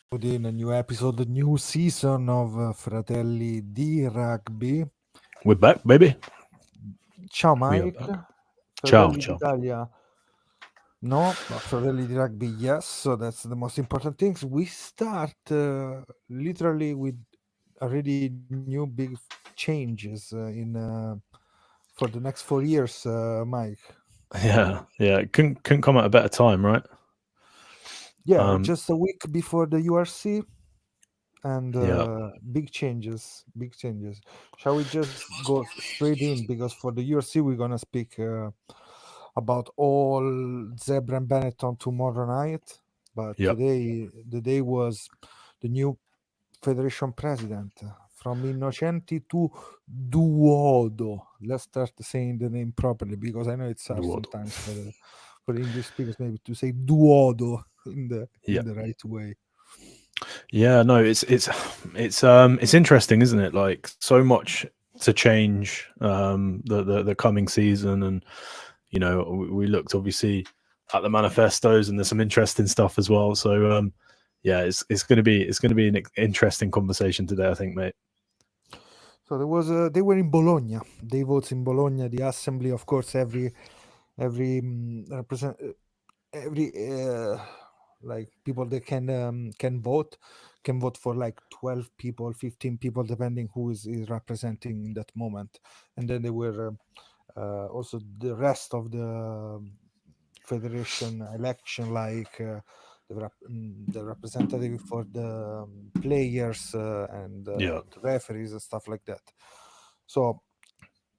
In a new episode, a new season of Fratelli di Rugby. We're back, baby. Ciao We are Mike, back. Ciao, Fratelli ciao. d'Italia. No, but Fratelli di Rugby, yes. So that's the most important things. We start literally with already new big changes for the next 4 years, Mike. Yeah. Couldn't come at a better time, right? Yeah, just a week before the URC. And Yeah, big changes, big changes. Shall we just go straight in, because for the URC we're gonna speak about all ZEBRE and Benetton tomorrow night, but yeah. today the day was the new federation president, from Innocenti to Duodo. Let's start saying the name properly, because I know it's hard Duodo. sometimes for English speakers maybe to say Duodo in the Yeah, right way. yeah. No, it's interesting, isn't it? Like so much to change the coming season, and we looked obviously at the manifestos, and there's some interesting stuff as well. So yeah, it's gonna be an interesting conversation today, I think, mate. So they were in Bologna. They vote in Bologna. The assembly, of course, every represent every like people that can vote for like 12 people, 15 people, depending who is representing in that moment. And then there were also the rest of the federation election, like the representative for the players and Yeah, the referees and stuff like that. So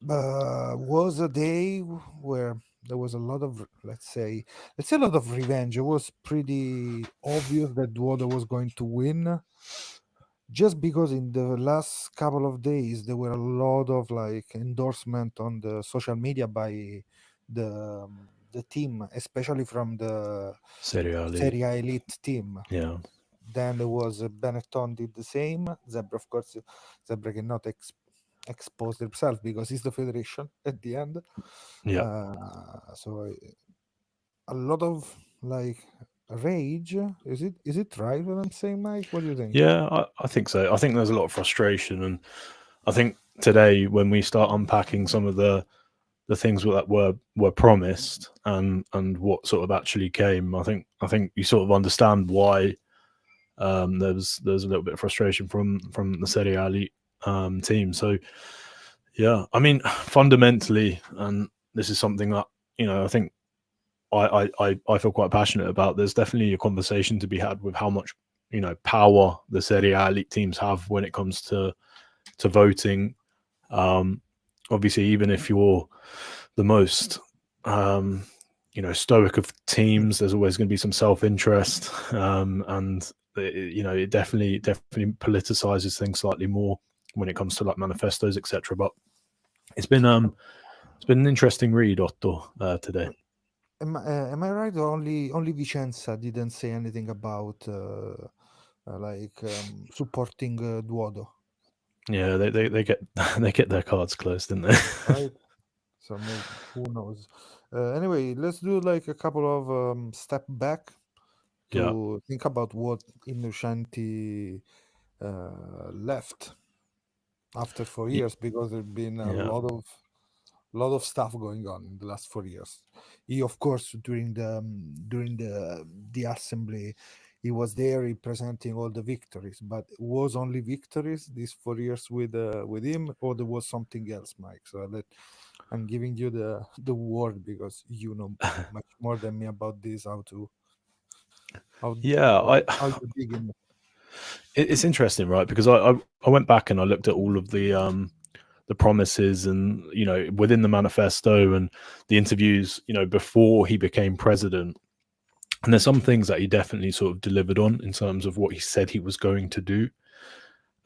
was a day where there was a lot of, let's say a lot of revenge. It was pretty obvious that Duodo was going to win, just because in the last couple of days there were a lot of like endorsement on the social media by the team, especially from the serially. Serie A elite team. Yeah, Then there was Benetton did the same. ZEBRE, of course, ZEBRE cannot expose themselves because it's the federation at the end. yeah. So a lot of like rage. Is it right what I'm saying, Mike? What do you think? Yeah, I think so. I think there's a lot of frustration, and I think today when we start unpacking some of the things that were promised and what sort of actually came, I think you sort of understand why there's a little bit of frustration from the Serie A elite team. So yeah, I mean fundamentally, and this is something that I think I feel quite passionate about. There's definitely a conversation to be had with how much power the Serie A elite teams have when it comes to voting. Um, Obviously, even if you're the most stoic of teams, there's always going to be some self-interest, and it definitely politicizes things slightly more when it comes to like manifestos, etc. But it's been um it's been an interesting read, Otto, today. Am I right? Or only Vicenza didn't say anything about supporting Duodo, Yeah, they get they get their cards closed, didn't they? right? So maybe, who knows? Anyway, let's do like a couple of step back Yeah, to think about what Innocenti left after 4 years, because there's been a yeah, lot of stuff going on in the last 4 years. He, of course, during the assembly, he was there representing all the victories, but it was only victories these 4 years with him, or there was something else, Mike? So I'm giving you the word, because you know much more than me about this, how yeah. how you dig in. It's interesting, right? Because I went back and I looked at all of the promises and within the manifesto and the interviews before he became president, and there's some things that he definitely sort of delivered on in terms of what he said he was going to do,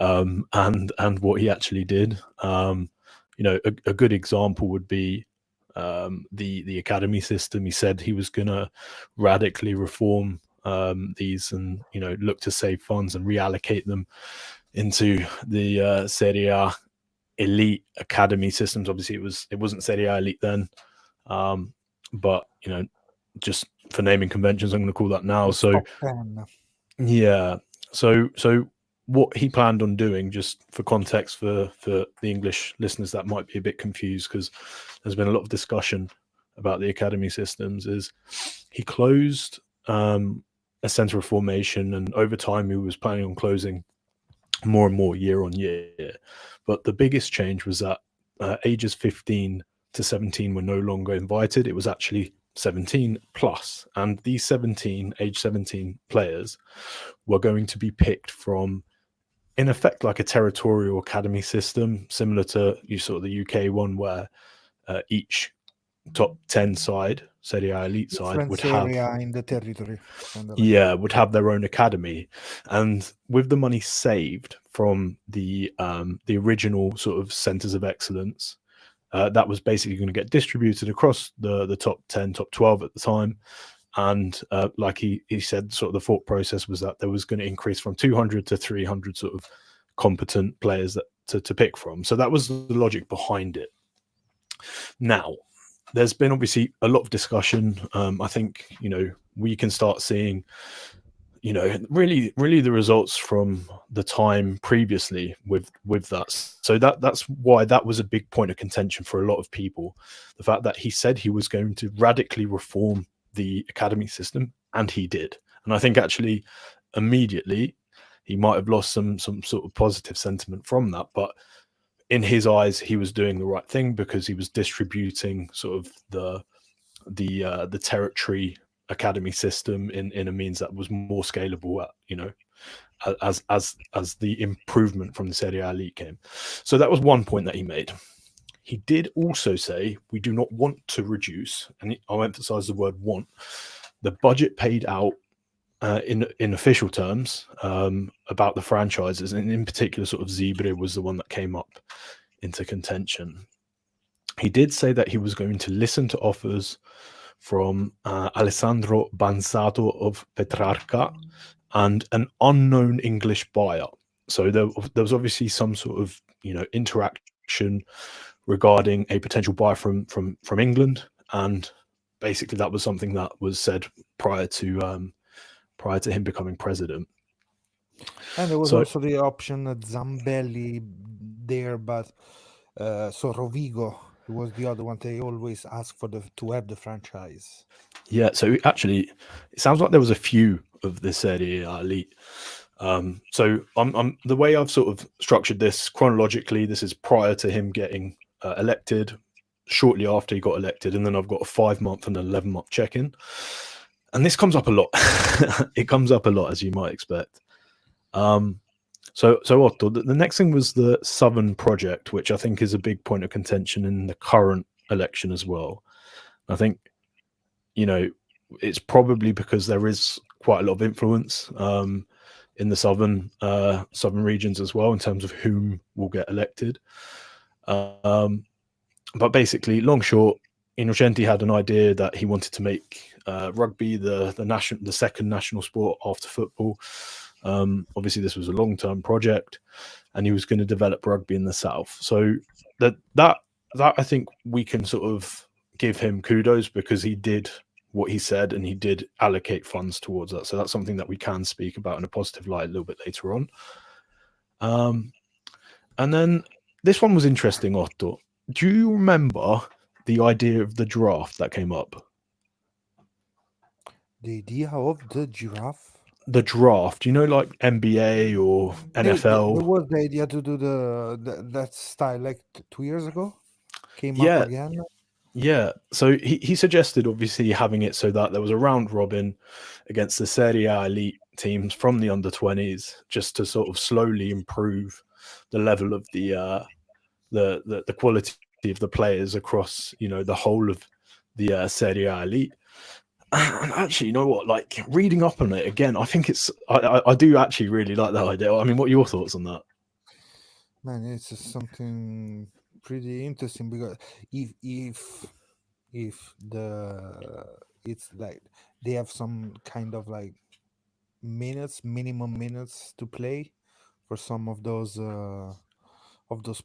and what he actually did. A good example would be the academy system. He said he was going to radically reform these, and look to save funds and reallocate them into the Serie A elite academy systems. Obviously, it wasn't Serie A elite then, but just for naming conventions, I'm going to call that now. The So top 10. yeah, So what he planned on doing, just for context for the English listeners that might be a bit confused, because there's been a lot of discussion about the academy systems, is he closed a center of formation, and over time he was planning on closing more and more year on year. But the biggest change was that ages 15 to 17 were no longer invited. It was actually 17 plus, and these age 17 players were going to be picked from, in effect, like a territorial academy system, similar to you sort of the UK one, where each top 10 side, Serie A elite side, Different would have, area in the territory, kind of like that. yeah, would have their own academy. And with the money saved from the original sort of centers of excellence, that was basically going to get distributed across the top 10, top 12 at the time. And like he said, sort of the thought process was that there was going to increase from 200 to 300 sort of competent players to pick from. So that was the logic behind it. Now, there's been obviously a lot of discussion. I think, we can start seeing, really the results from the time previously with that. So that's why that was a big point of contention for a lot of people. The fact that he said he was going to radically reform the academy system, and he did. And I think actually immediately he might have lost some sort of positive sentiment from that, but in his eyes he was doing the right thing, because he was distributing sort of the territory academy system in a means that was more scalable, as the improvement from the Serie A Elite came. So that was one point that he made. He did also say, we do not want to reduce, and I'll emphasize the word want, the budget paid out in official terms about the franchises, and in particular sort of ZEBRE was the one that came up into contention. He did say that he was going to listen to offers from Alessandro Banzato of Petrarca and an unknown English buyer. So there was obviously some sort of interaction regarding a potential buyer from England, and basically that was something that was said prior to him becoming president. And there was So also the option Zambelli there, but so Rovigo was the other one. They always ask for to have the franchise. yeah, so actually, it sounds like there was a few of the Serie A Elite. So I'm the way I've sort of structured this chronologically. This is prior to him getting elected, shortly after he got elected, and then I've got a 5-month and an 11-month check-in. And this comes up a lot. It comes up a lot, as you might expect. So Otto, the next thing was the Southern Project, which I think is a big point of contention in the current election as well. I think, it's probably because there is quite a lot of influence in the southern regions as well in terms of whom will get elected. But basically, long short, Innocenti had an idea that he wanted to make rugby the second national sport after football. Obviously, this was a long-term project, and he was going to develop rugby in the south. So that I think we can sort of give him kudos, because he did what he said, and he did allocate funds towards that. So that's something that we can speak about in a positive light a little bit later on. And then this one was interesting, Otto. Do you remember the idea of the draft that came up? The idea of the giraffe. The draft, like NBA or There NFL? was the idea to do that style like 2 years ago. Came up Yeah, again. yeah. So he suggested obviously having it so that there was a round robin against the Serie A elite teams from the under-20s, just to sort of slowly improve the level of the quality of the players across the whole of the Serie A elite. And actually, you know what? Like, reading up on it again, I think I do actually really like that idea. I mean, what are your thoughts on that? Man, it's just something pretty interesting, because if it's like they have some kind of like minimum minutes to play for some of those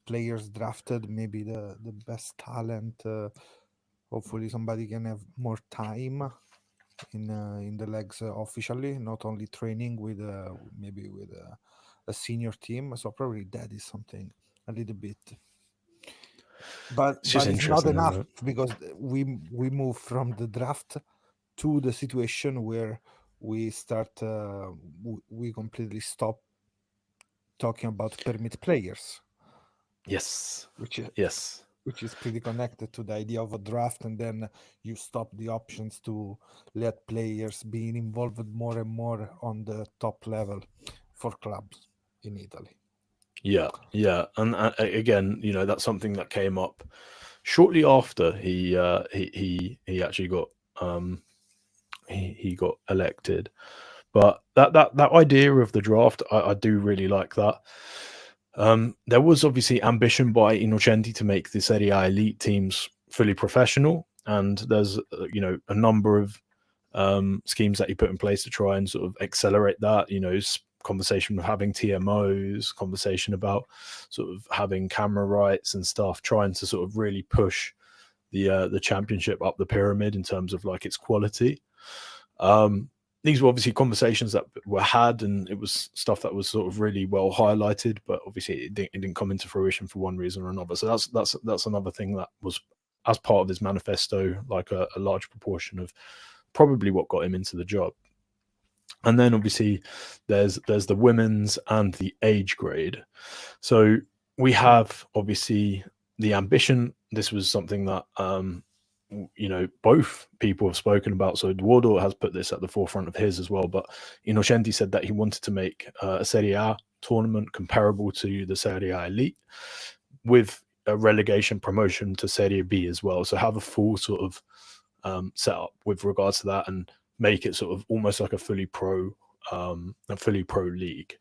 players drafted, maybe the best talent, hopefully somebody can have more time in the legs officially, not only training with maybe with a senior team. So probably that is something a little bit, It's just but it's not interesting, isn't enough it? because we move from the draft to the situation where we start we completely stop talking about permit players, Yes. which is Yes. which is pretty connected to the idea of a draft, and then you stop the options to let players being involved more and more on the top level for clubs in Italy. Yeah. Yeah. And again, that's something that came up shortly after he actually got he got elected. But that idea of the draft, I do really like that. There was obviously ambition by Innocenti to make the Serie A elite teams fully professional, and there's a number of schemes that he put in place to try and sort of accelerate that. Conversation of having TMOs, conversation about sort of having camera rights and stuff, trying to sort of really push the championship up the pyramid in terms of like its quality. These were obviously conversations that were had, and it was stuff that was sort of really well highlighted, but obviously it didn't come into fruition for one reason or another. So that's another thing that was as part of his manifesto, like a large proportion of probably what got him into the job. And then obviously there's the women's and the age grade. So we have obviously the ambition. This was something that both people have spoken about. So Duodo has put this at the forefront of his as well. But Innocenti said that he wanted to make a Serie A tournament comparable to the Serie A Elite, with a relegation promotion to Serie B as well. So have a full sort of setup with regards to that, and make it sort of almost like a fully pro league.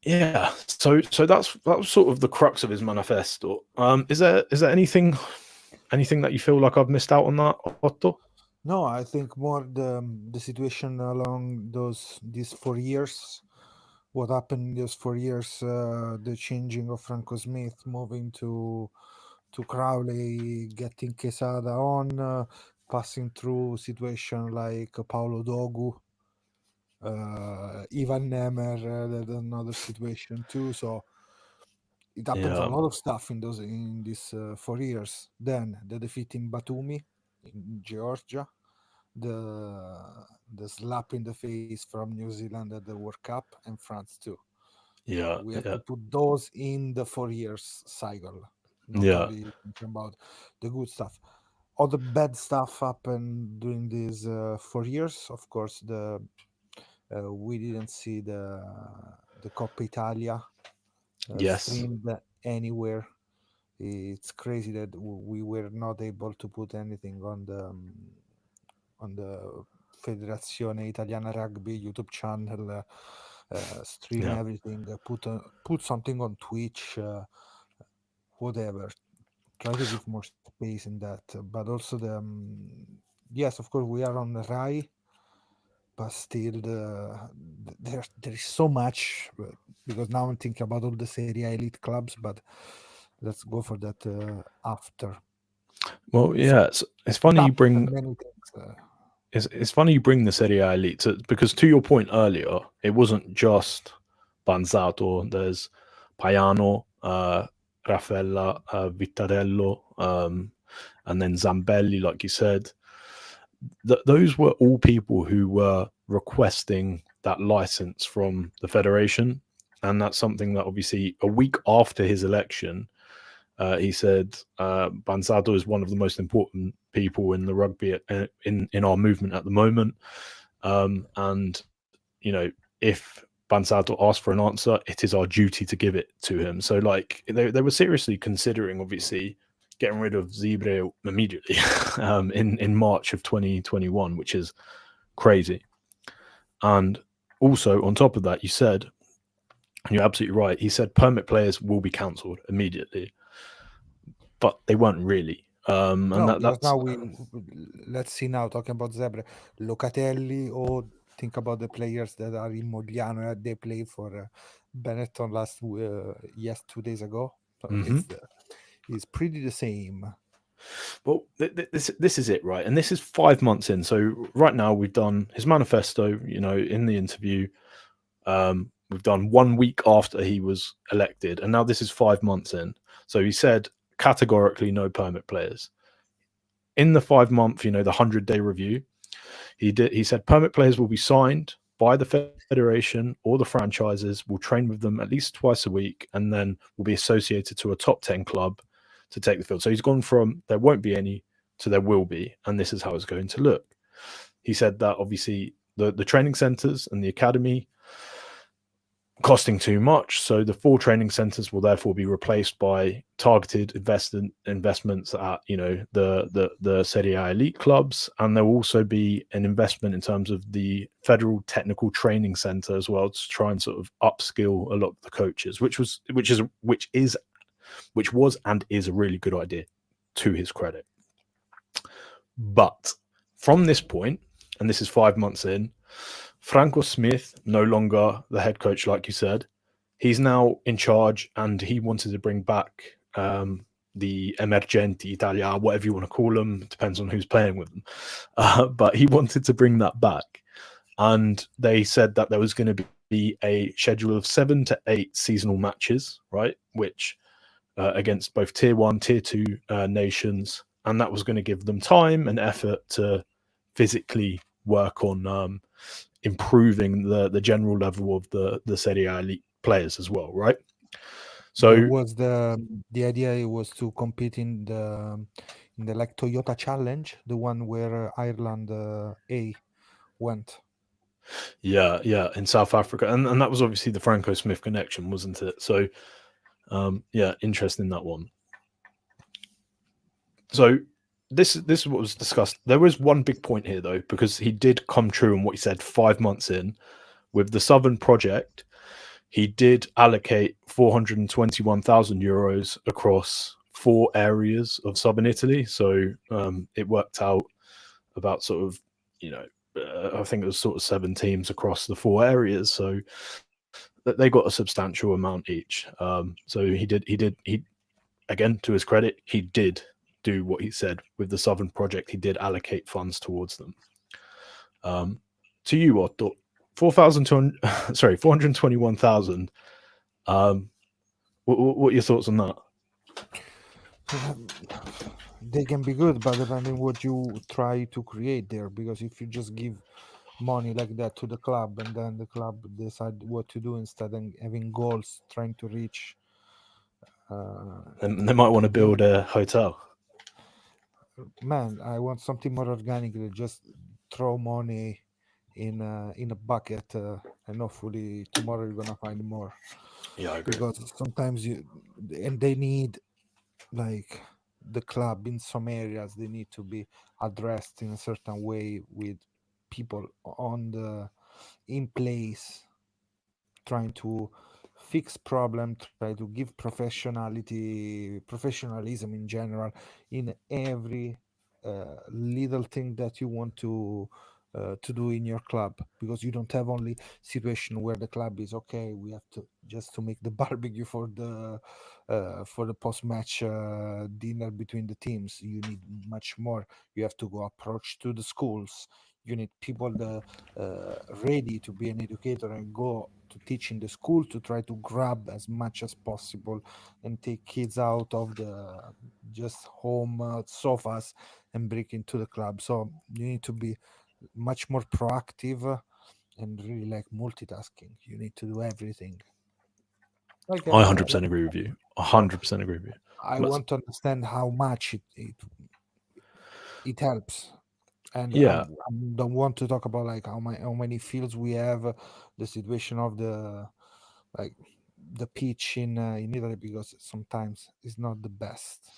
Yeah, so that was sort of the crux of his manifesto. Is there anything that you feel like I've missed out on that, Otto? No, I think more the situation along these 4 years. What happened in those 4 years? The changing of Franco Smith, moving to Crowley, getting Quesada on, passing through situation like Paolo Dogu, Ivan Nemer, that's another situation too. So it happens a Yeah, lot of stuff in these 4 years. Then the defeat in Batumi, in Georgia, the slap in the face from New Zealand at the World Cup, and France too. yeah, We have yeah, to put those in the 4 years cycle, not yeah, only thinking about the good stuff. All the bad stuff happened during these 4 years. Of course, the we didn't see the Coppa Italia yes, streamed anywhere. It's crazy that we were not able to put anything on the Federazione Italiana Rugby YouTube channel, stream yeah, everything, put something on Twitch, whatever. Try to give more space in that, but also yes, of course, we are on the Rai, but still there is so much, because now I'm thinking about all the Serie A elite clubs, but let's go for that after. well, So yeah, it's funny you up bring many things. it's funny you bring the Serie A elite because to your point earlier, it wasn't just Banzato. There's Paiano, Raffaella, Vittarello, and then Zambelli, like you said. Those were all people who were requesting that license from the federation, and that's something that obviously a week after his election, he said Banzato is one of the most important people in the rugby in our movement at the moment, and if Banzato asks for an answer, it is our duty to give it to him. So like they were seriously considering obviously getting rid of ZEBRE immediately in March of 2021, which is crazy. And also on top of that, you said, and you're absolutely right, he said permit players will be cancelled immediately, but they weren't really. And No, because that's now let's see now, talking about ZEBRE, Locatelli, or think about the players that are in Mogliano. They played for Benetton last 2 days ago. mm-hmm. It's pretty the same. Well, this is it, right? And this is 5 months in. So right now we've done his manifesto. You know, in the interview, we've done 1 week after he was elected, and now this is 5 months in. So he said categorically no permit players. In the 5 month, you know, the 100-day review, he said permit players will be signed by the federation or the franchises, will train with them at least twice a week, and then will be associated to a top 10 club to take the field. So he's gone from there won't be any to there will be, and this is how it's going to look. He said that obviously the training centres and the academy costing too much, so the 4 training centres will therefore be replaced by targeted investments at, you know, the Serie A elite clubs, and there will also be an investment in terms of the federal technical training centre as well to try and sort of upskill a lot of the coaches, which was and is a really good idea, to his credit. But from this point, and this is 5 months in, Franco Smith, no longer the head coach, like you said, he's now in charge, and he wanted to bring back the Emergenti Italia, whatever you want to call them, depends on who's playing with them. But he wanted to bring that back. And they said that there was going to be a schedule of 7 to 8 seasonal matches, right? Which against both tier 1, tier 2 nations. And that was going to give them time and effort to physically work on improving the general level of the Serie A elite players as well, right? So there was the idea it was to compete in the like Toyota Challenge, the one where Ireland A went. yeah, in South Africa, and that was obviously the Franco Smith connection, wasn't it? So yeah, interesting, that one. So this is what was discussed. There was one big point here though, because he did come true on what he said 5 months in. With the Southern project, he did allocate 421,000 euros across 4 areas of Southern Italy. So it worked out about sort of, you know, I think it was sort of 7 teams across the 4 areas. So they got a substantial amount each. So he again, to his credit, he did do what he said with the Southern project. He did allocate funds towards them. To you, Otto, 421,000. What are your thoughts on that? They can be good, but depending what you try to create there, because if you just give money like that to the club and then the club decide what to do instead of having goals trying to reach, They might want to build a hotel. Man, I want something more organic. Just throw money in a bucket, and hopefully tomorrow you're gonna find more. Yeah, I agree. Because sometimes they need, like, the club in some areas, they need to be addressed in a certain way with people in place, trying to fix problem, try to give professionalism in general in every little thing that you want to do in your club, because you don't have only situation where the club is okay, we have to just to make the barbecue for the post match dinner between the teams. You need much more. You have to go approach to the schools. You need people ready to be an educator and go to teach in the school, to try to grab as much as possible and take kids out of the just home sofas and bring into the club. So you need to be much more proactive and really like multitasking. You need to do everything. Like I 100% agree with you. 100% agree with you. I want to understand how much it helps. And Yeah, I don't want to talk about like how many fields we have, the situation of the like the pitch in Italy, because sometimes it's not the best.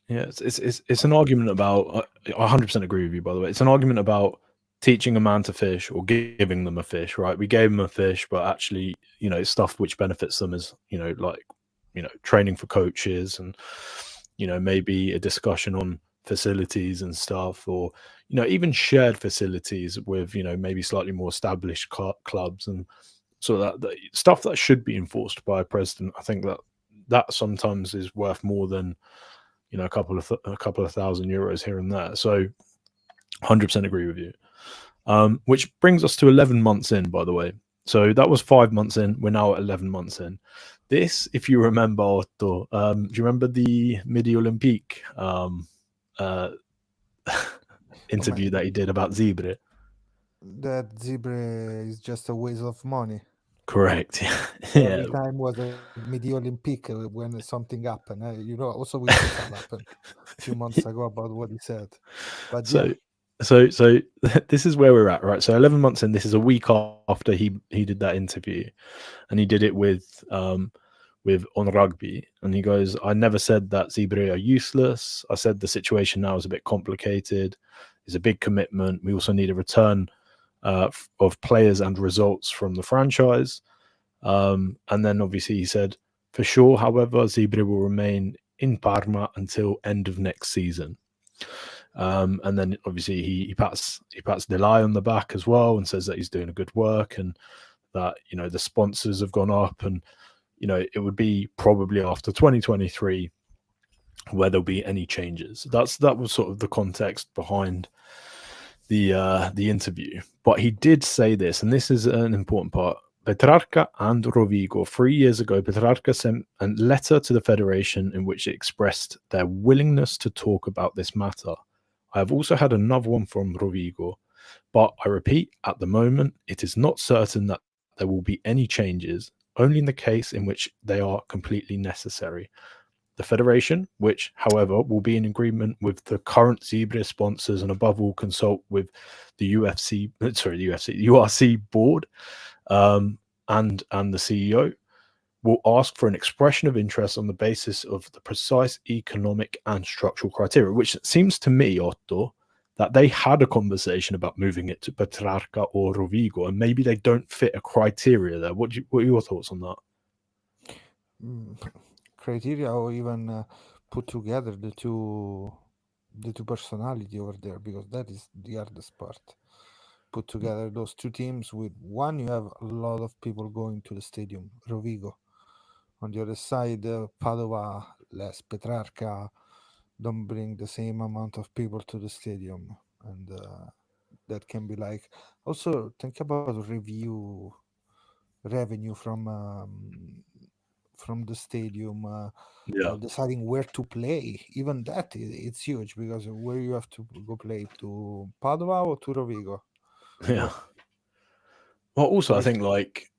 yeah. It's an argument about. I 100% agree with you. By the way, it's an argument about teaching a man to fish or giving them a fish. Right? We gave them a fish, but actually, you know, stuff which benefits them is, you know, like, you know, training for coaches and, you know, maybe a discussion on facilities and stuff, or, you know, even shared facilities with, you know, maybe slightly more established clubs, and so that stuff that should be enforced by a president. I think that sometimes is worth more than you know, a couple of €1,000 here and there. So 100% agree with you. Which brings us to 11 months in, by the way. So that was 5 months in. We're now at 11 months in. This, if you remember, Otto, do you remember the Midi Olympique interview that he did about ZEBRE? That ZEBRE is just a waste of money. Correct. Every Yeah. time was a Midi Olympique when something happened. Also with Cossal happened a few months ago about what he said. But So this is where we're at, right? So 11 months in, this is a week after he did that interview, and he did it with on Rugby, and he goes, "I never said that ZEBRE are useless. I said the situation now is a bit complicated. It's a big commitment. We also need a return of players and results from the franchise." And then obviously he said, "For sure, however, ZEBRE will remain in Parma until end of next season." And then obviously he pats Delay on the back as well and says that he's doing a good work and that, you know, the sponsors have gone up, and, you know, it would be probably after 2023 where there'll be any changes. That was sort of the context behind the interview. But he did say this, and this is an important part. Petrarca and Rovigo, 3 years ago, Petrarca sent a letter to the Federation in which it expressed their willingness to talk about this matter. I have also had another one from Rovigo, but I repeat, at the moment, it is not certain that there will be any changes, only in the case in which they are completely necessary. The Federation, which, however, will be in agreement with the current ZEBRE sponsors and above all consult with the URC board and the CEO, will ask for an expression of interest on the basis of the precise economic and structural criteria, which seems to me, Otto, that they had a conversation about moving it to Petrarca or Rovigo, and maybe they don't fit a criteria there. What are your thoughts on that? Criteria, or even put together the two personality over there, because that is the hardest part. Put together those two teams. With one, you have a lot of people going to the stadium, Rovigo. On the other side, Padova, less Petrarca, don't bring the same amount of people to the stadium, and that can be like. Also, think about revenue from the stadium, deciding where to play. Even that, it's huge, because where you have to go play, to Padova or to Rovigo. Yeah. Well, also, I think like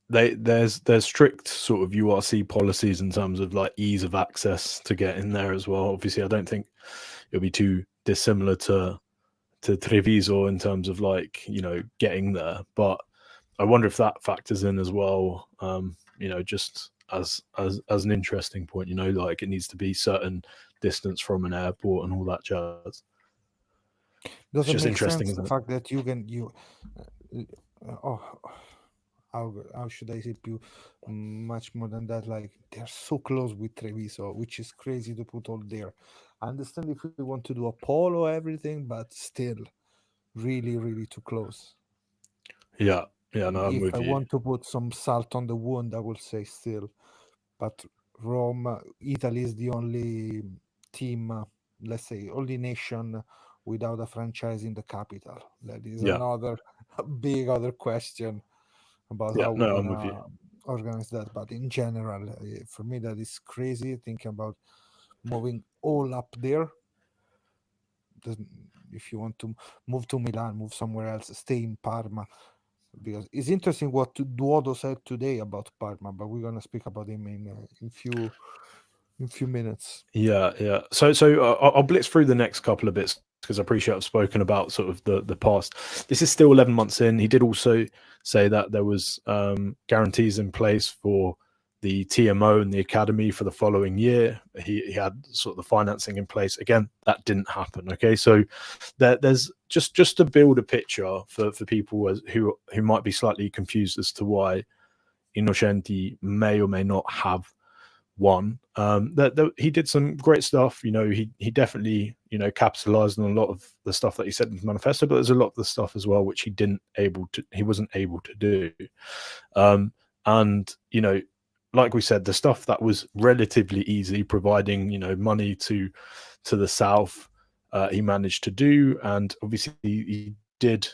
there's strict sort of URC policies in terms of like ease of access to get in there as well. Obviously, I don't think it'll be too dissimilar to Treviso in terms of like, you know, getting there, but I wonder if that factors in as well. You know, just as an interesting point, you know, like it needs to be certain distance from an airport and all that jazz. Doesn't just make interesting, sense, isn't the it? fact that oh, how should I say you much more than that? Like, they're so close with Treviso, which is crazy to put all there. I understand if we want to do a polo everything, but still, really, really too close. Yeah, no, I'm If with I you. want to put some salt on the wound, I will say still. But Rome, Italy is the only team, let's say, only nation without a franchise in the capital. That is Yeah, another big other question about yeah, how we're no, I'm with you. gonna organize that. But in general, for me, that is crazy thinking about moving all up there. If you want to move to Milan, move somewhere else, stay in Parma. Because it's interesting what Duodo said today about Parma, but we're gonna speak about him in few minutes. Yeah. So I'll blitz through the next couple of bits because I appreciate I've spoken about sort of the past. This is still 11 months in. He did also say that there was guarantees in place for the TMO and the academy for the following year. He had sort of the financing in place. Again, that didn't happen. Okay, so there's just to build a picture for people who might be slightly confused as to why Innocenti may or may not have won. That he did some great stuff. You know, he definitely, you know, capitalized on a lot of the stuff that he said in his manifesto, but there's a lot of the stuff as well which he wasn't able to do. And you know, like we said, the stuff that was relatively easy, providing money to the south, he managed to do, and obviously he did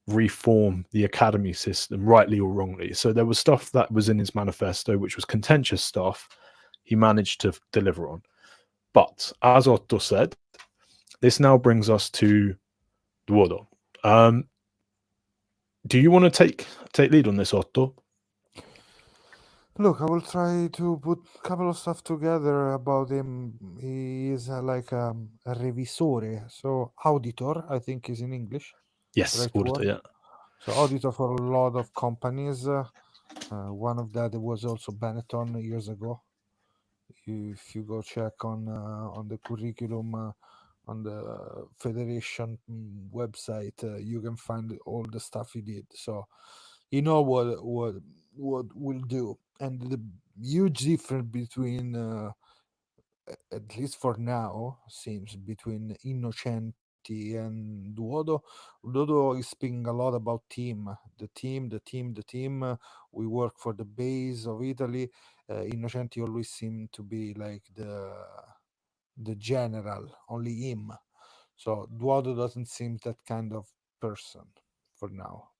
reform the academy system, rightly or wrongly. So there was stuff that was in his manifesto, which was contentious stuff. He managed to deliver on. But as Otto said, this now brings us to Duodo. Do you want to take lead on this, Otto? Look, I will try to put a couple of stuff together about him. He is like a revisore, so auditor, I think is in English, Yes, right auditor. word. Yeah. So auditor for a lot of companies. One of that was also Benetton years ago. If you go check on the curriculum on the federation website, you can find all the stuff he did. So you know what we'll do, and the huge difference between at least for now seems between Innocenti and Duodo. Duodo is speaking a lot about team, the team. We work for the base of Italy. Innocenti always seemed to be like the general, only him. So Duodo doesn't seem that kind of person for now.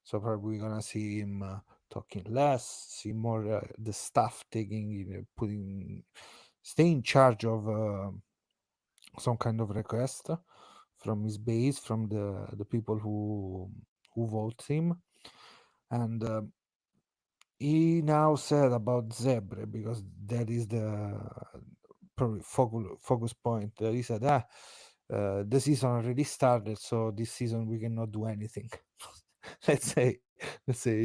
So probably we're gonna see him talking less, see more the staff taking, stay in charge of some kind of request from his base, from the people who vote him, and he now said about ZEBRE, because that is the probably focus point. He said, the season already started, so this season we cannot do anything. Let's say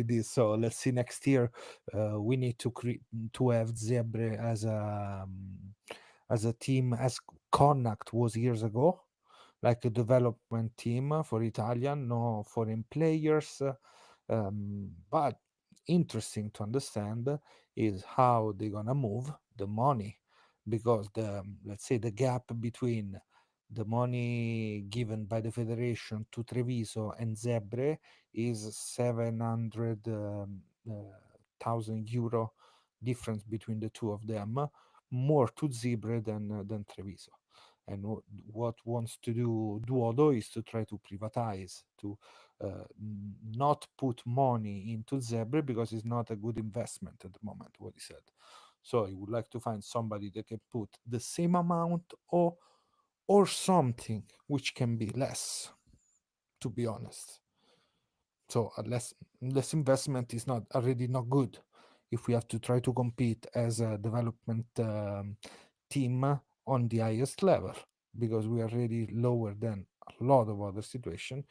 this. So let's see next year. We need to have ZEBRE as a team, as Connacht was years ago, like a development team for Italian, no foreign players. But interesting to understand is how they're gonna move the money, because let's say the gap between the money given by the federation to Treviso and Zebre is 700 thousand euro difference between the two of them, more to Zebre than Treviso. And what wants to do Duodo is to try to privatize, to not put money into Zebre, because it's not a good investment at the moment, what he said. So he would like to find somebody that can put the same amount, or something which can be less, to be honest. So a less investment is not already not good if we have to try to compete as a development team on the highest level, because we are already lower than a lot of other situations.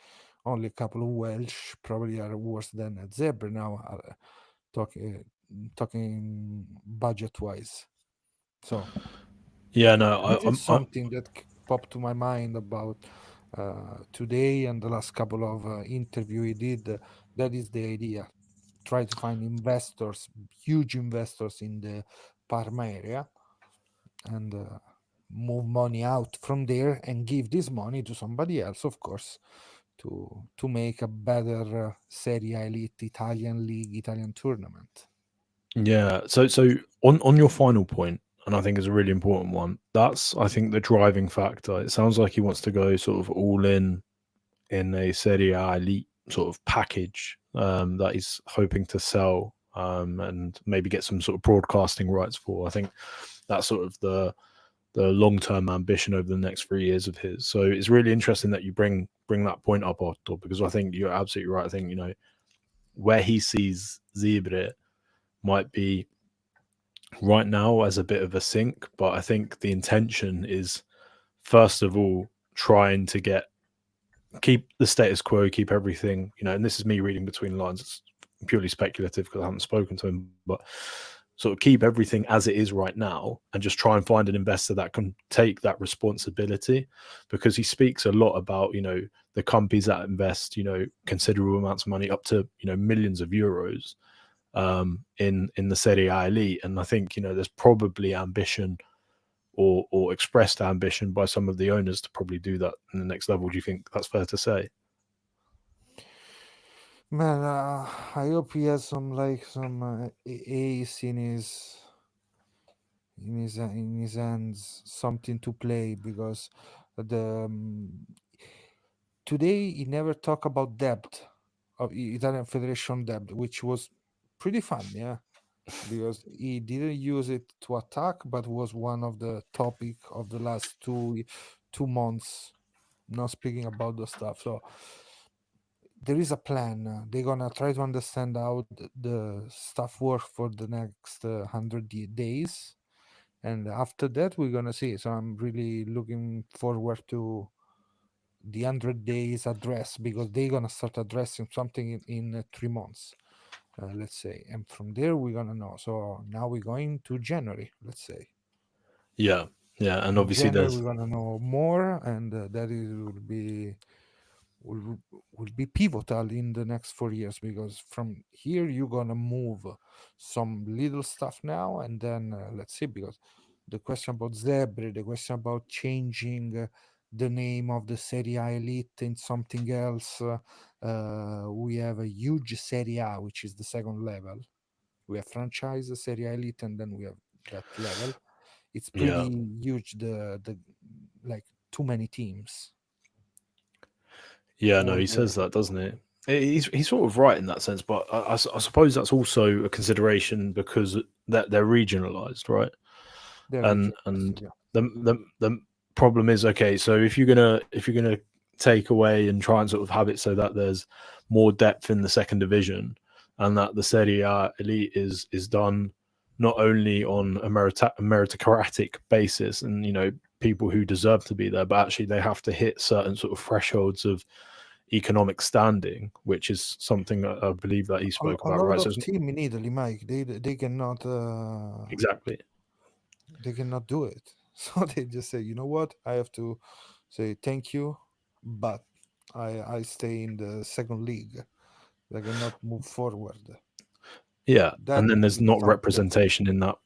Only a couple of Welsh probably are worse than a Zebra now, talking budget wise. So Yeah, no, this is I something that popped to my mind about today and the last couple of interview he did. That is the idea. Try to find investors, huge investors in the Parma area, and move money out from there and give this money to somebody else, of course, to make a better Serie A Elite Italian league, Italian tournament. Yeah. So on your final point, and I think is a really important one. That's, I think, the driving factor. It sounds like he wants to go sort of all in a Serie A elite sort of package that he's hoping to sell, and maybe get some sort of broadcasting rights for. I think that's sort of the long term ambition over the next 3 years of his. So it's really interesting that you bring that point up, Otto, because I think you're absolutely right. I think where he sees Zebre might be right now as a bit of a sink, but I think the intention is, first of all, trying to keep the status quo, keep everything, and this is me reading between the lines. It's purely speculative because I haven't spoken to him, but sort of keep everything as it is right now and just try and find an investor that can take that responsibility, because he speaks a lot about, the companies that invest, considerable amounts of money, up to, millions of euros in the Serie A elite. And I think, there's probably ambition or expressed ambition by some of the owners to probably do that in the next level. Do you think that's fair to say? Man, I hope he has some ace in his hands, something to play, because the today he never talk about debt of Italian Federation debt, which was pretty fun, yeah, because he didn't use it to attack, but was one of the topic of the last 2 months. Not speaking about the stuff, so there is a plan. They're gonna try to understand how the stuff works for the next 100 days, and after that we're gonna see. So I'm really looking forward to the 100 days address, because they're gonna start addressing something in 3 months, let's say, and from there we're gonna know. So now we're going to January, let's say. Yeah, yeah, and In obviously January there's we're gonna know more, and that is will will be pivotal in the next 4 years, because from here you're gonna move some little stuff now, and then let's see, because the question about Zebre, the question about changing the name of the Serie A Elite in something else. We have a huge Serie A, which is the second level. We have franchise Serie A Elite, and then we have that level. It's yeah, pretty huge. The like too many teams. yeah. No, All he the says that, doesn't he? He's sort of right in that sense, but I suppose that's also a consideration because that they're regionalized, right? They're regionalized, And yeah. the problem is, okay, so if you're gonna take away and try and sort of have it so that there's more depth in the second division, and that the Serie A elite is done not only on a meritocratic basis, and people who deserve to be there, but actually they have to hit certain sort of thresholds of economic standing, which is something that I believe that he spoke A about, lot right? So of team in Italy, Mike, exactly, they cannot do it. So they just say, you know what, I have to say thank you, but I stay in the second league. I cannot move forward. yeah. That And then there's is not something that representation in that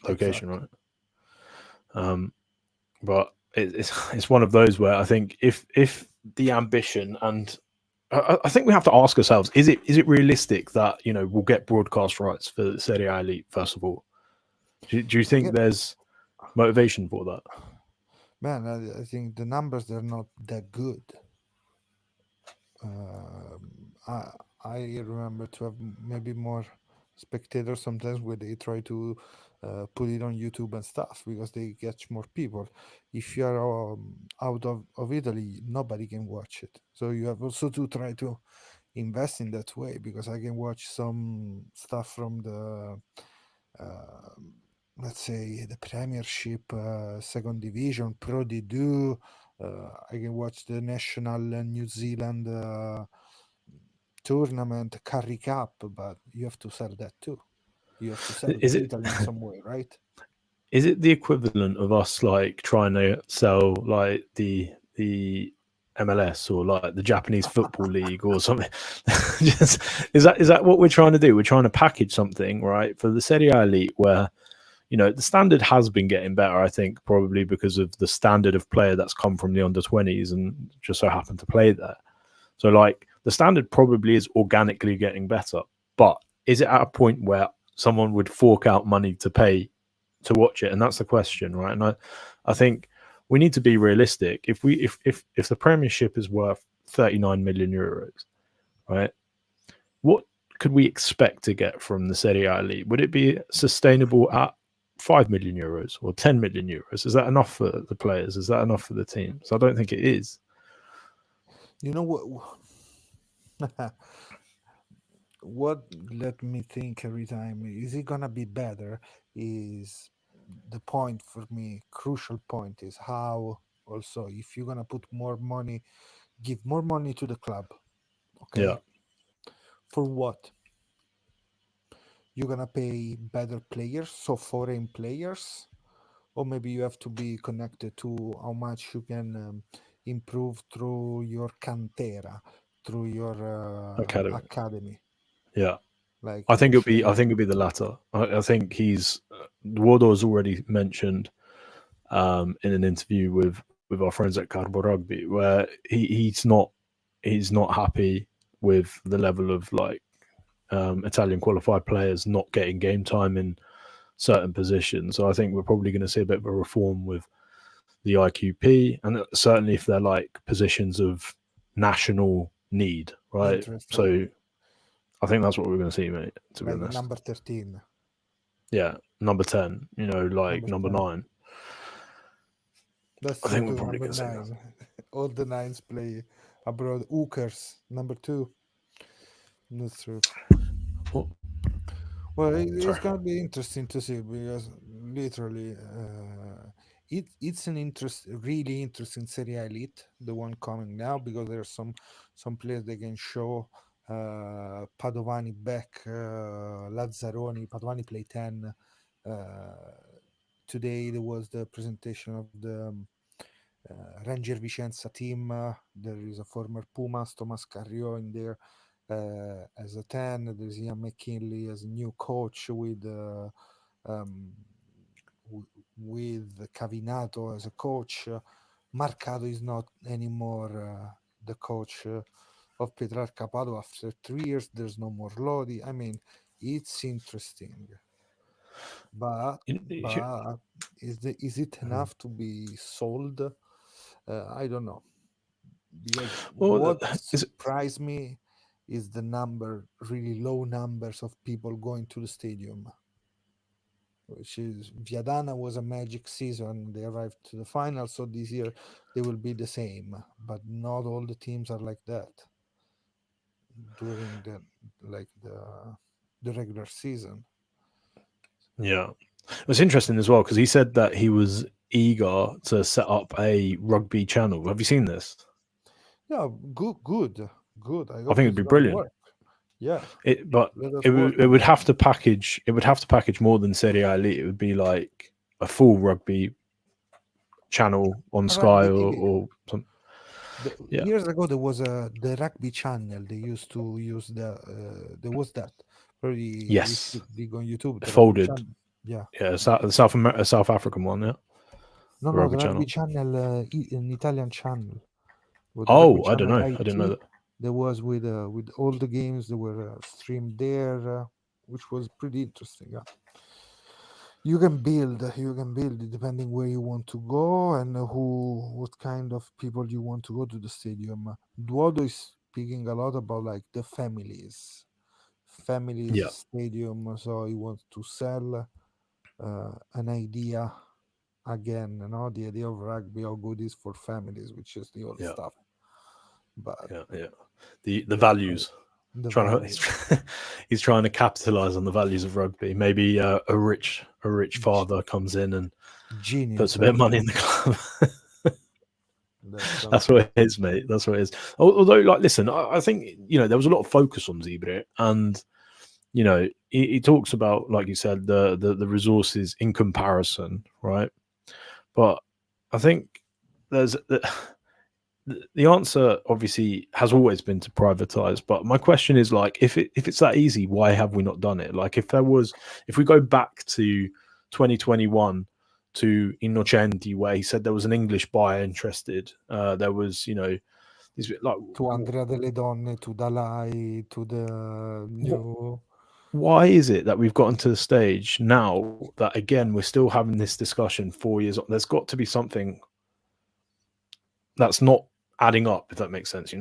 location, exactly. right? Um, but it's one of those where I think if the ambition, and I think we have to ask ourselves, is it realistic that we'll get broadcast rights for the Serie A Elite first of all? Do you think Again, there's motivation for that? man, I think the numbers they're not that good. I remember to have maybe more spectators sometimes where they try to put it on YouTube and stuff, because they catch more people. If you are out of Italy, nobody can watch it. So you have also to try to invest in that way, because I can watch some stuff from the uh, let's say the Premiership, Second Division, Pro D2. I can watch the national New Zealand tournament, Curry Cup, but you have to sell that too. You have to sell Is it Italy in some way, right? is it the equivalent of us like trying to sell like the MLS or like the Japanese football league or something? Just, is that what we're trying to do? We're trying to package something right for the Serie A elite where the standard has been getting better. I think probably because of the standard of player that's come from the under 20s and just so happened to play there. So like the standard probably is organically getting better, but is it at a point where someone would fork out money to pay to watch it? And that's the question, right? And I think we need to be realistic. If the Premiership is worth 39 million euros, right? What could we expect to get from the Serie A league? Would it be sustainable at 5 million euros or 10 million euros? Is that enough for the players? Is that enough for the teams? I don't think it is. You know what? What let me think every time, is it gonna be better? Is the point for me, crucial point, is how also if you're gonna put more money, give more money to the club, Yeah, okay? For what? You're gonna pay better players, so foreign players, or maybe you have to be connected to how much you can improve through your cantera, through your academy. academy. Yeah. Like I think it'll if be. you I think it'll be the latter. I think he's Duodo has already mentioned in an interview with our friends at Carbo Rugby, where he's not happy. with the level of like Italian qualified players not getting game time in certain positions. So I think we're probably going to see a bit of a reform with the IQP, and certainly if they're like positions of national need, right? Interesting. So I think that's what we're going to see, mate. To be Like honest, number 13, yeah, number 10, like number number 10. 9. That's I true think we're too. probably Number going to see that. 9. All the nines play abroad. Hookers, number 2. That's true. Oh, Well, sorry. it's gonna be interesting to see because literally, it's an really interesting Serie A elite, the one coming now, because there's some players they can show. Padovani back, Lazzaroni. Padovani play 10. Uh, Today there was the presentation of the Ranger Vicenza team. There is a former Pumas, Thomas Carrio, in there as a 10. There's Ian McKinley as a new coach um, with Cavinato as a coach. Marcado is not anymore the coach of Petrarca Padova after 3 years. There's no more Lodi. I mean, it's interesting, but You- is it Mhm. enough to be sold? I don't know, because Well, what is surprised me is the number, really low numbers of people going to the stadium. Which is Viadana was a magic season. They arrived to the final, so this year they will be the same. But not all the teams are like that during the regular season. yeah. It was interesting as well because he said that he was eager to set up a rugby channel. Have you seen this? Yeah, good. I I hope think it'd it's be gonna brilliant. work. Yeah, But let us it work would it on would that. have to package more than Serie A Elite. It would be like a full rugby channel on Sky Rugby TV. or something. Yeah. Years ago there was the rugby channel. They used to use there was that. Probably if Yes. you dig on YouTube, the rugby Folded. channel. Yeah. Yeah. South African one. Yeah. No, The no, rugby the rugby channel. channel, an Italian channel. With the rugby Oh, I don't channel know. I didn't know IT, that. there was with all the games that were streamed there, which was pretty interesting. Yeah. You can build it depending where you want to go and what kind of people you want to go to the stadium. Duodo is speaking a lot about like the families Yeah. stadium. So he wants to sell an idea again, the idea of rugby, how good is for families, which is the old Yeah. stuff. But Yeah. Yeah. The yeah, so values. the Trying to value, he's trying to capitalize on the values of rugby. Maybe a rich G- father comes in and puts genius, a bit huh? of money in the club. That's That's what something. it is, mate. That's what it is. Although, like, listen, I think there was a lot of focus on ZEBRE, and he talks about, like you said, the resources in comparison, right? But I think there's the answer obviously has always been to privatize. But my question is, like, if it's that easy, why have we not done it? Like, if we go back to 2021 to Innocenti, where he said there was an English buyer interested, there was these like To Andrea delle Donne, to Dalai, to the new. why is it that we've gotten to the stage now that again we're still having this discussion 4 years on? There's got to be something that's not adding up, if that makes sense.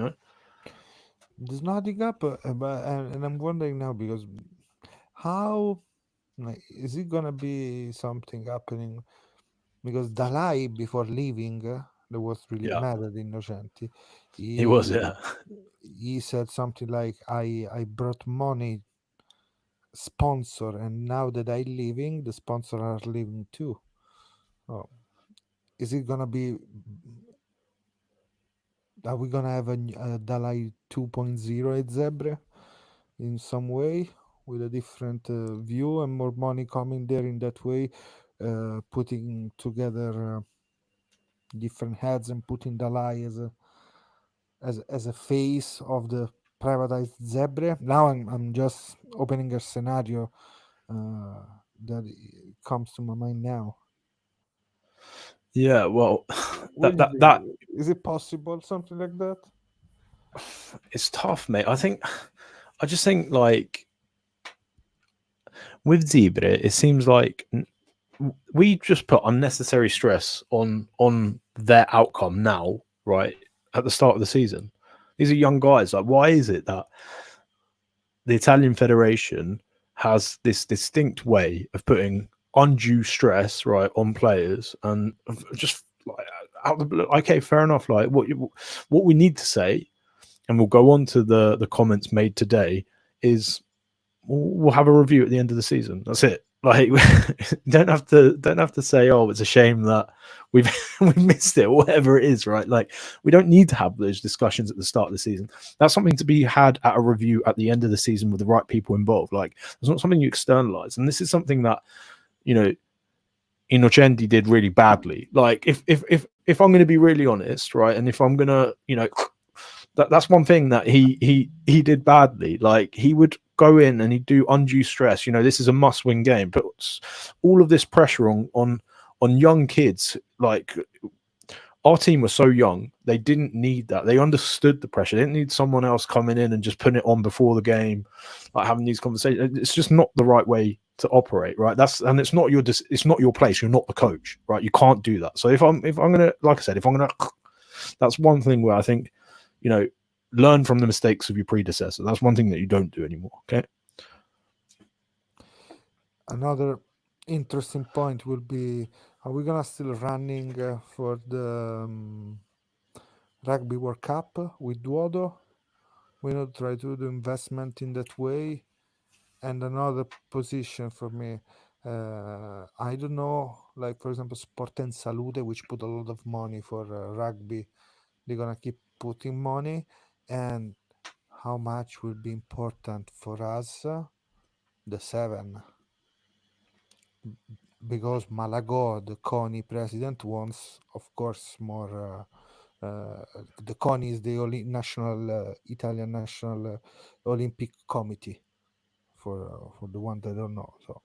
There's nothing up, and I'm wondering now because how, like, is it gonna be something happening? Because Dalai, before leaving, that was really Yeah, mad at Innocenti. he was. He Yeah, he said something like, "I brought money, sponsor, and now that I leaving, the sponsor are leaving too." Oh, is it gonna be? Are we gonna have a Dalai 2.0 at Zebre in some way with a different view and more money coming there in that way, putting together different heads and putting Dalai as a face of the privatized Zebre? Now I'm just opening a scenario uh, that comes to my mind now. yeah. Well, What that do you that think? that Is it possible something like that? it's tough, mate. I just think like with ZEBRE, it seems like we just put unnecessary stress on their outcome now, right at the start of the season. These are young guys. Like, why is it that the Italian Federation has this distinct way of putting undue stress right on players and just like out of the blue? Okay, fair enough. Like what we need to say, and we'll go on to the comments made today, is we'll have a review at the end of the season. That's it. Like don't have to say, oh, it's a shame that we've we missed it or whatever it is, right? Like we don't need to have those discussions at the start of the season. That's something to be had at a review at the end of the season with the right people involved. Like it's not something you externalize, and this is something that you know Innocenti did really badly. Like if I'm going to be really honest, right, and if I'm going to that's one thing that he did badly. Like he would go in and he'd do undue stress. This is a must-win game, but all of this pressure on young kids. Like our team was so young, they didn't need that. They understood the pressure. They didn't need someone else coming in and just putting it on before the game, like having these conversations. It's just not the right way to operate, right? It's not your place. You're not the coach, right? You can't do that. So if I'm gonna, like I said, that's one thing where I think, learn from the mistakes of your predecessor. That's one thing that you don't do anymore. Okay. Another interesting point will be: are we gonna still running for the Rugby World Cup with Duodo? We not try to do investment in that way. And another position for me, I don't know, like for example, Sport and Salute, which put a lot of money for rugby. They're gonna keep putting money, and how much will be important for us, the seven, because Malagò, the CONI president, wants, of course, more. The CONI is the national Italian National Olympic Committee, for the one that don't know. So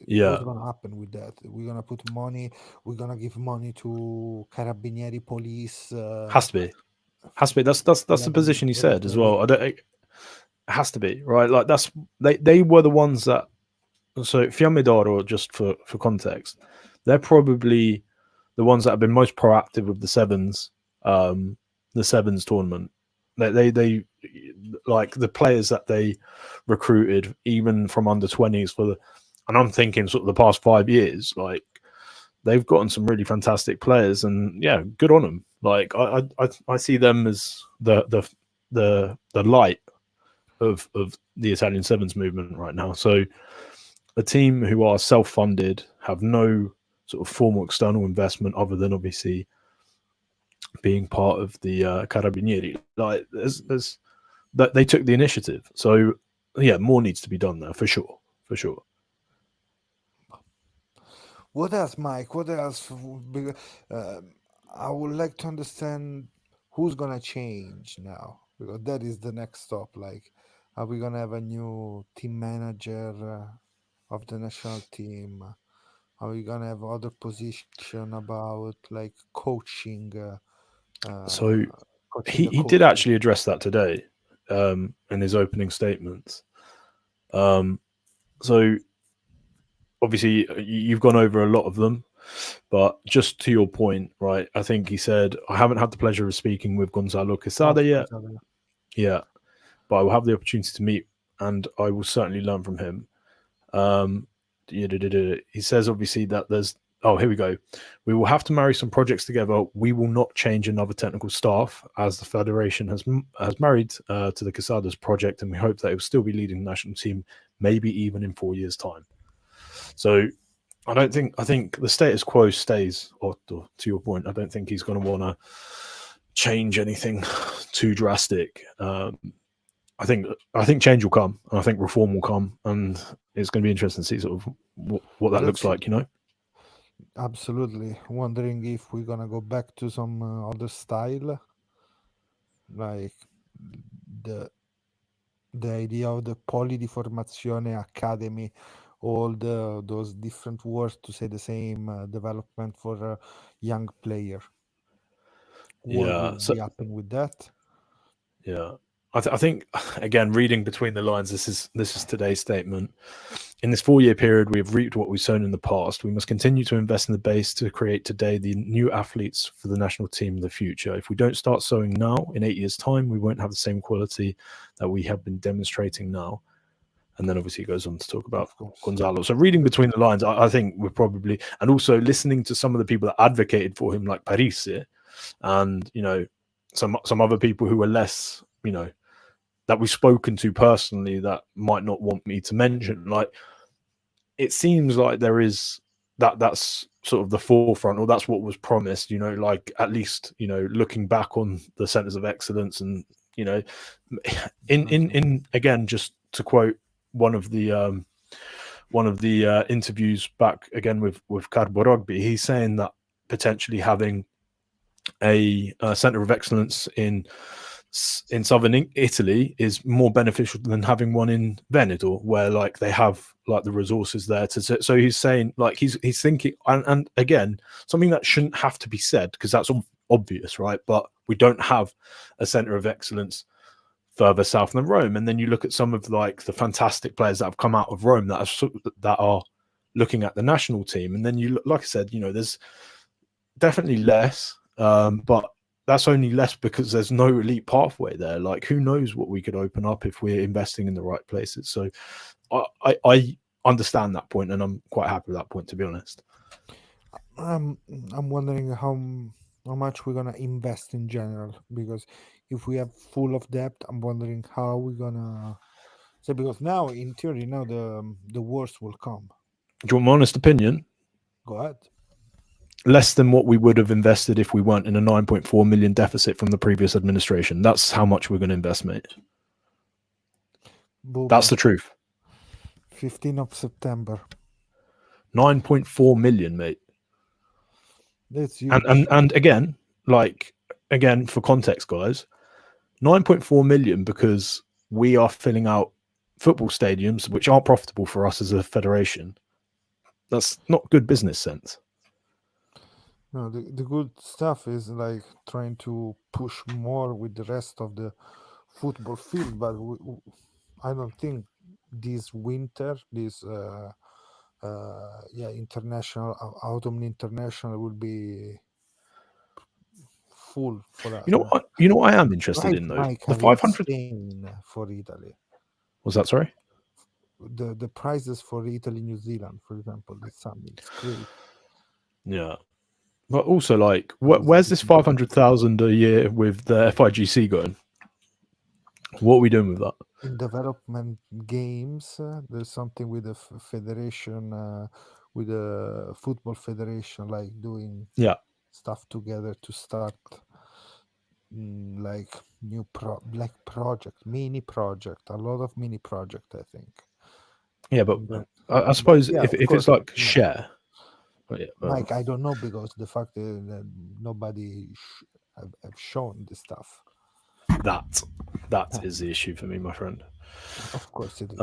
Yeah. what's gonna happen with that? We're gonna put money. We're gonna give money to Carabinieri police. Has to be. That's the position he What is said as well. gonna I don't. It has to be right. Like they were the ones that. So Fiammedoro, just for context, they're probably the ones that have been most proactive with the sevens tournament. They like the players that they recruited, even from under 20s and I'm thinking sort of the past 5 years, like they've gotten some really fantastic players, and yeah, good on them. Like I see them as the light of the Italian sevens movement right now. So a team who are self-funded, have no sort of formal external investment other than obviously being part of the Carabinieri. Like there's that they took the initiative. So yeah, more needs to be done there for sure, for sure. What else, Mike? What else? I would like to understand who's gonna change now, because that is the next stop. Like, are we gonna have a new team manager of the national team? Are we gonna have other position about like uh, So coaching he the he did coaches? actually address that today in his opening statements. Um, so obviously you've gone over a lot of them, but just to your point, right? I think he said, I haven't had the pleasure of speaking with Gonzalo Quesada yet. Gonzalo. Yeah, but I will have the opportunity to meet, and I will certainly learn from him. Um, he says obviously that there's. Oh, here we go. We will have to marry some projects together. We will not change another technical staff, as the federation has married to the Casadas project, and we hope that it will still be leading the national team, maybe even in 4 years' time. So I think the status quo stays. Or to your point, I don't think he's going to want to change anything too drastic. I think change will come, and I think reform will come, and it's going to be interesting to see sort of what that looks That's like. absolutely wondering if we're gonna go back to some other style, like the the idea of the Polidiformazione Academy, all those different words to say the same development for a young player. What Yeah. will So be happen with that? Yeah. I think again, reading between the lines, this is today's statement. In this 4-year period, we have reaped what we've sown in the past. We must continue to invest in the base to create today the new athletes for the national team of the future. If we don't start sowing now, in 8 years' time, we won't have the same quality that we have been demonstrating now. And then obviously he goes on to talk about Of course. Gonzalo. So reading between the lines, I think we're probably, and also listening to some of the people that advocated for him, like Parisi, and some other people who are less, that we've spoken to personally that might not want me to mention. Like, it seems like there is that's sort of the forefront, or that's what was promised. Like, at least looking back on the centers of excellence, and in again, just to quote one of the interviews back again with Carbo Rugby, he's saying that potentially having a center of excellence in southern Italy is more beneficial than having one in Veneto, where like they have like the resources there to. So he's saying, like, he's thinking, and again, something that shouldn't have to be said because that's obvious, right? But we don't have a center of excellence further south than Rome. And then you look at some of like the fantastic players that have come out of Rome that are looking at the national team, and then you look, like I said, there's definitely less, but that's only less because there's no elite pathway there. Like, who knows what we could open up if we're investing in the right places. So I understand that point, and I'm quite happy with that point, to be honest. I'm wondering how much we're gonna invest in general, because if we have full of debt, I'm wondering how we're gonna say, because now in theory now the worst will come. Do you want my honest opinion? Go ahead. Less than what we would have invested if we weren't in a 9.4 million deficit from the previous administration. That's how much we're going to invest, mate. Booba, That's the truth. 15th of September. 9.4 million, mate. That's huge. And again, for context, guys, 9.4 million because we are filling out football stadiums which aren't profitable for us as a federation. That's not good business sense. No, the good stuff is like trying to push more with the rest of the football field, but I don't think this winter, this international autumn international will be full for us. You know what I am interested in, though? Mike, The are 500 insane for Italy. was that, sorry? The prices for Italy, New Zealand, for example, it's something. It's great. Yeah. But also, like, where's this 500,000 a year with the FIGC going? What are we doing with that? In development games, there's something with the federation, with the football federation, like doing stuff together to start like new mini project, a lot of mini project, I think. Yeah, but I suppose if it's like share. Mike, I don't know, because the fact that nobody have shown the stuff. That is the issue for me, my friend. Of course it is.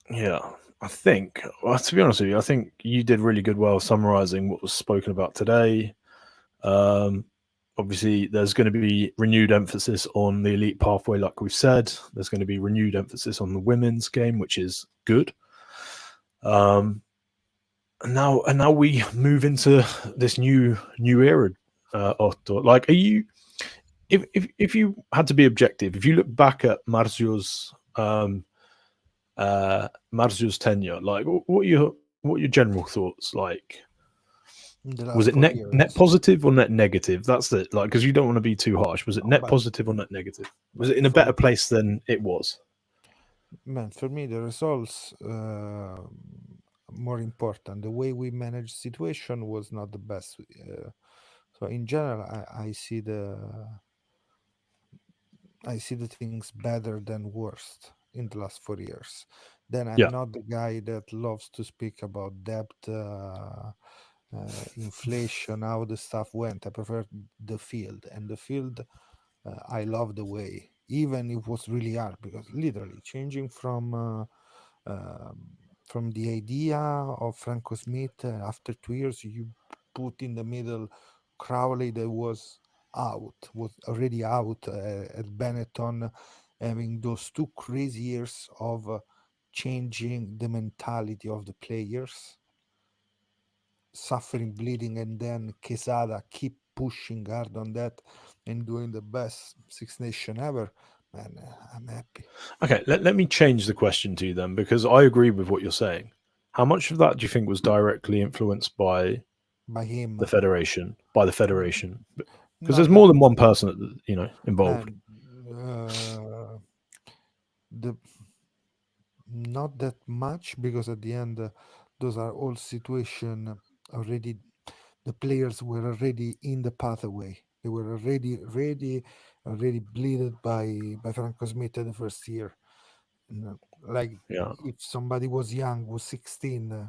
Yeah, I think, well, to be honest with you, I think you did really good well summarizing what was spoken about today. Obviously, there's going to be renewed emphasis on the elite pathway, like we've said. There's going to be renewed emphasis on the women's game, which is good. And now we move into this new era. Otto, like, are you? If you had to be objective, if you look back at Marzio's tenure, like, what are your general thoughts? Like, was it net positive or net negative? That's it. Like, because you don't want to be too harsh. Was it net positive or net negative? Was it in a better place than it was? Man, for me, the results more important. The way we managed situation was not the best. So in general, I see the things better than worst in the last 4 years. Then I'm not the guy that loves to speak about debt, inflation, how the stuff went. I prefer the field, and the field, I love the way, even it was really hard, because literally changing from the idea of Franco Smith, after 2 years you put in the middle Crowley, that was out, was already out at Benetton, having those 2 crazy years of changing the mentality of the players, suffering, bleeding, and then Quesada keep pushing hard on that and doing the best Six Nation ever. Man, I'm happy. Okay, let me change the question to you then, because I agree with what you're saying. How much of that do you think was directly influenced by By him, the federation? By the federation, because not there's that more than one person, involved. man. Uh, the Not that much, because at the end, those are all situation already. The players were already in the pathway. They were already bleeded by Franco Smith the first year. Like, Yeah, if somebody was young, was 16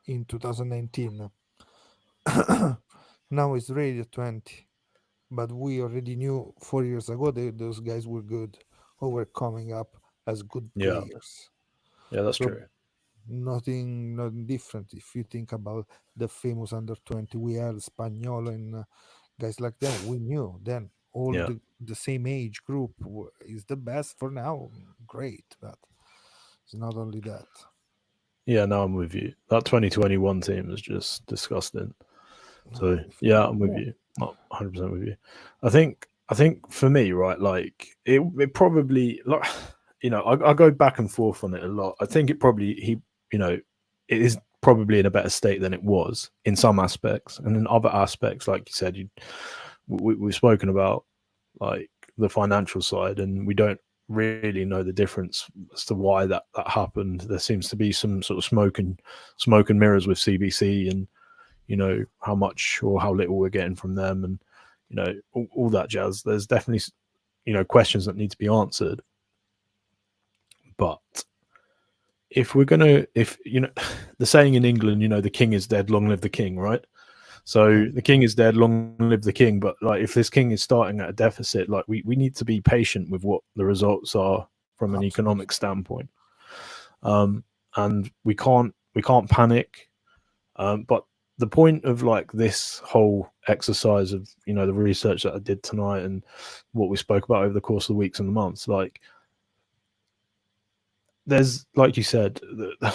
in 2019, now it's ready at 20. But we already knew 4 years ago those guys were good, or were coming up as good yeah, players. yeah. That's So true. nothing different. If you think about the famous under 20, we had Spagnolo and guys like them. We knew then all Yeah, the same age group is the best for now. Great, but it's not only that. yeah. No, I'm with you. That 2021 team is just disgusting. So If yeah, I'm with yeah, you. Not 100% with you. I think for me, right, like it probably like I go back and forth on it a lot. I think it probably you know it is probably in a better state than it was in some aspects, and in other aspects, like you said, we've spoken about like the financial side, and we don't really know the difference as to why that happened. There seems to be some sort of smoke and mirrors with CBC, and how much or how little we're getting from them, and all that jazz. There's definitely questions that need to be answered. But if we're gonna, if the saying in England, the king is dead, long live the king, right? So yeah, the king is dead, long live the king. But like, if this king is starting at a deficit, like we need to be patient with what the results are from an economic absolutely. standpoint. And we can't panic. But the point of like this whole exercise of the research that I did tonight and what we spoke about over the course of the weeks and the months, like there's, like you said,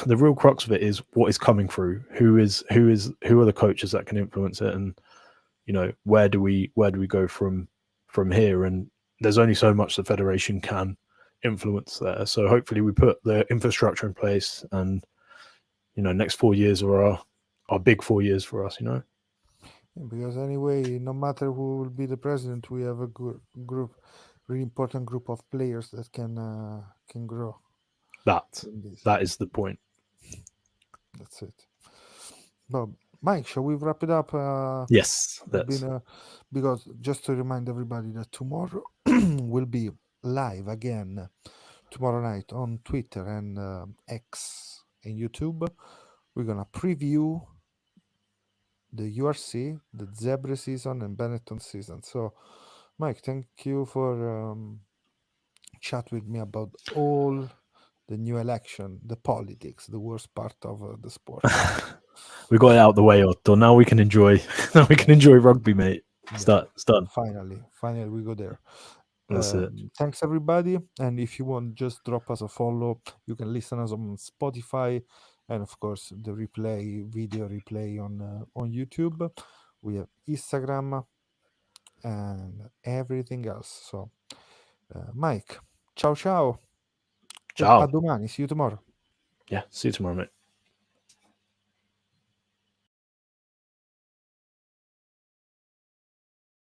the real crux of it is what is coming through, who are the coaches that can influence it, and where do we go from here. And there's only so much the federation can influence there. So hopefully we put the infrastructure in place, and next 4 years are our big 4 years for us. Yeah, because anyway, no matter who will be the president, we have a good group, really important group of players that can grow that in this. that is the point. That's it. But Mike, shall we wrap it up? Yes, It's been that's because just to remind everybody that tomorrow will be live again tomorrow night on Twitter and X and YouTube. We're gonna preview the URC, the ZEBRE season, and Benetton season. So, Mike, thank you for chat with me about all the new election, the politics, the worst part of the sport. we got it out the way, Otto. Now we can enjoy. Now we Yeah, can enjoy rugby, mate. yeah. It's done. Finally, we go there. That's it. Thanks everybody, and if you want, just drop us a follow. You can listen us on Spotify, and of course the video replay on YouTube. We have Instagram and everything else. So, Mike, ciao ciao. A Ciao. domani. See you tomorrow. Yeah. See you tomorrow, mate.